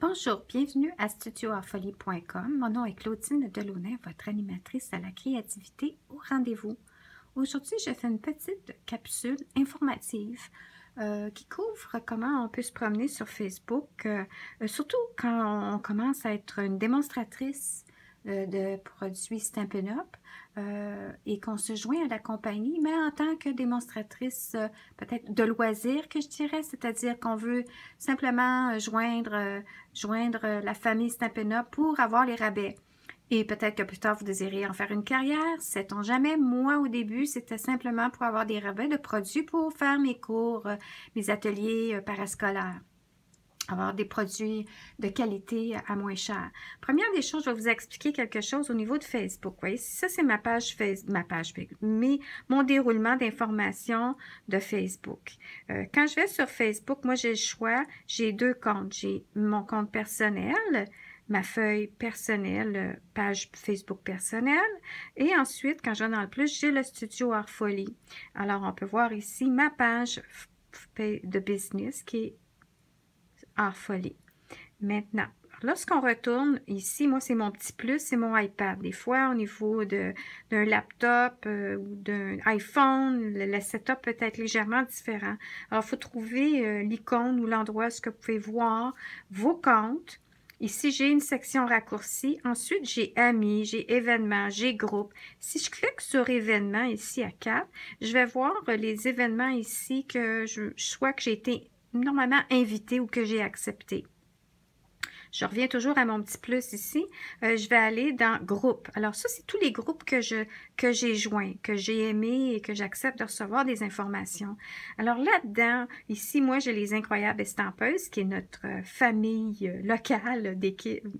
Bonjour, bienvenue à studioartfolie.com. Mon nom est Claudine Delaunay, votre animatrice à la créativité au rendez-vous. Aujourd'hui, je fais une petite capsule informative qui couvre comment on peut se promener sur Facebook, surtout quand on commence à être une démonstratrice de produits Stampin' Up et qu'on se joint à la compagnie, mais en tant que démonstratrice peut-être de loisirs que je dirais, c'est-à-dire qu'on veut simplement joindre la famille Stampin' Up pour avoir les rabais. Et peut-être que plus tard, vous désirez en faire une carrière, sait-on jamais. Moi, au début, c'était simplement pour avoir des rabais de produits pour faire mes cours, mes ateliers parascolaires. Avoir des produits de qualité à moins cher. Première des choses, je vais vous expliquer quelque chose au niveau de Facebook. Vous voyez, ça, c'est ma page Facebook, mon déroulement d'informations de Facebook. Quand je vais sur Facebook, moi, j'ai le choix, j'ai deux comptes. J'ai mon compte personnel, ma feuille personnelle, page Facebook personnelle. Et ensuite, quand je vais dans le plus, j'ai le studio Artfolie. Alors, on peut voir ici ma page de business qui est Artfolie. Maintenant, lorsqu'on retourne ici, moi, c'est mon petit plus, c'est mon iPad. Des fois, au niveau d'un laptop ou d'un iPhone, le setup peut être légèrement différent. Alors, il faut trouver l'icône ou l'endroit où vous pouvez voir vos comptes. Ici, j'ai une section raccourcie. Ensuite, j'ai Amis, j'ai Événements, j'ai Groupes. Si je clique sur Événements ici à 4, je vais voir les événements ici que soit que j'ai été normalement invité ou que j'ai accepté. Je reviens toujours à mon petit plus ici. Je vais aller dans groupe. Alors ça, c'est tous les groupes que j'ai joints, que j'ai aimés et que j'accepte de recevoir des informations. Alors là-dedans, ici, moi, j'ai les Incroyables Estampeuses, qui est notre famille locale,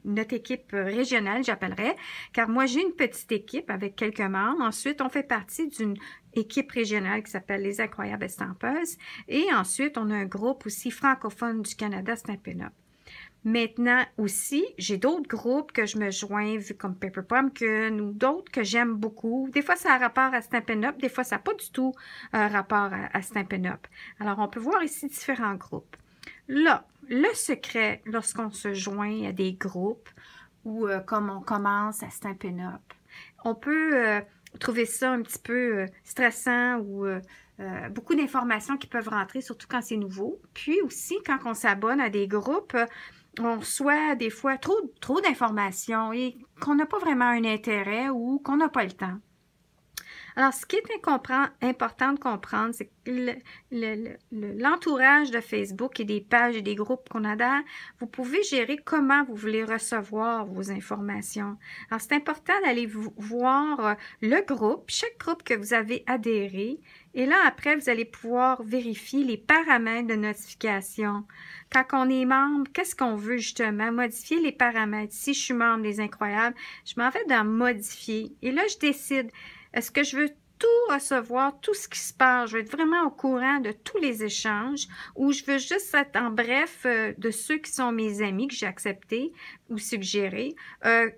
notre équipe régionale, j'appellerais, car moi, j'ai une petite équipe avec quelques membres. Ensuite, on fait partie d'une équipe régionale qui s'appelle les Incroyables Estampeuses. Et ensuite, on a un groupe aussi francophone du Canada, Stampin' Up. Maintenant aussi, j'ai d'autres groupes que je me joins, comme Paper Pumpkin ou d'autres que j'aime beaucoup. Des fois, ça a rapport à Stampin' Up, des fois, ça n'a pas du tout rapport à Stampin' Up. Alors, on peut voir ici différents groupes. Là, le secret, lorsqu'on se joint à des groupes ou comme on commence à Stampin' Up, on peut trouver ça un petit peu stressant ou beaucoup d'informations qui peuvent rentrer, surtout quand c'est nouveau. Puis aussi, quand on s'abonne à des groupes, on reçoit des fois trop d'informations et qu'on n'a pas vraiment un intérêt ou qu'on n'a pas le temps. Alors, ce qui est important de comprendre, c'est que l'entourage de Facebook et des pages et des groupes qu'on adhère, vous pouvez gérer comment vous voulez recevoir vos informations. Alors, c'est important d'aller voir le groupe, chaque groupe que vous avez adhéré. Et là, après, vous allez pouvoir vérifier les paramètres de notification. Quand on est membre, qu'est-ce qu'on veut justement? Modifier les paramètres. Si je suis membre des Incroyables, je m'en vais dans Modifier. Et là, je décide. Est-ce que je veux tout recevoir, tout ce qui se passe? Je veux être vraiment au courant de tous les échanges ou je veux juste être en bref de ceux qui sont mes amis que j'ai acceptés ou suggérés.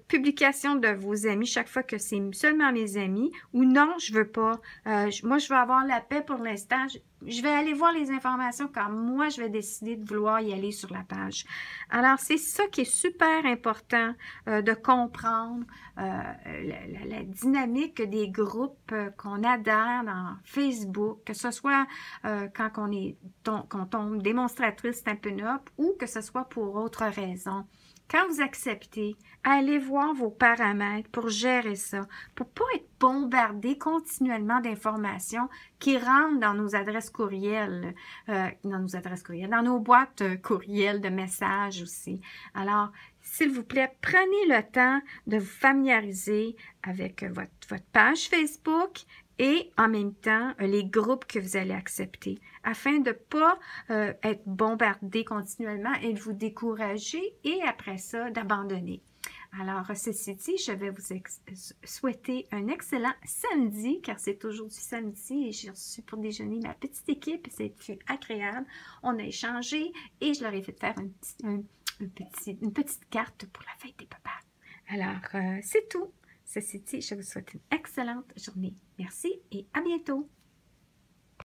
Publication de vos amis chaque fois que c'est seulement mes amis ou non, je veux pas. Moi, je veux avoir la paix pour l'instant. Je vais aller voir les informations quand moi, je vais décider de vouloir y aller sur la page. Alors, c'est ça qui est super important de comprendre la dynamique des groupes qu'on adhère dans Facebook, que ce soit quand on tombe démonstratrice Stampin' Up ou que ce soit pour autre raison. Quand vous acceptez, allez voir vos paramètres pour gérer ça, pour ne pas être bombardé continuellement d'informations qui rentrent dans nos adresses courriels, dans nos boîtes courriels de messages aussi. Alors, s'il vous plaît, prenez le temps de vous familiariser avec votre page Facebook et en même temps les groupes que vous allez accepter afin de ne pas être bombardé continuellement et de vous décourager et après ça d'abandonner. Alors, ceci dit, je vais vous souhaiter un excellent samedi, car c'est aujourd'hui samedi et j'ai reçu pour déjeuner ma petite équipe et c'est agréable. On a échangé et je leur ai fait faire une petite carte pour la fête des papas. Alors, c'est tout. Ceci dit, je vous souhaite une excellente journée. Merci et à bientôt.